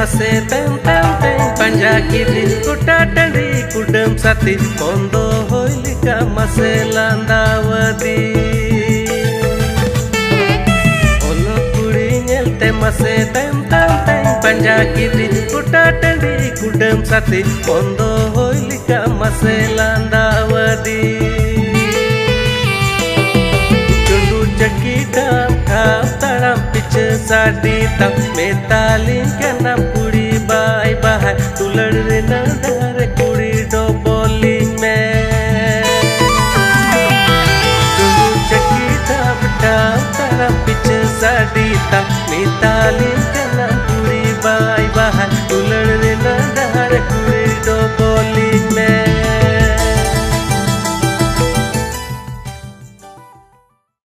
mase tem tem tem panja kiri kuta tandi kudam sati kondo hoilika mase landawadi olok kuri nyelte mase tem tem tem panja kiri kuta tandi kudam sati kondo hoilika mase landawadi taram piche sadi tam metalin kanam kuri bai bahai tulad re nadar kuri do bowling mein chaki tam taram piche sadi tam metalin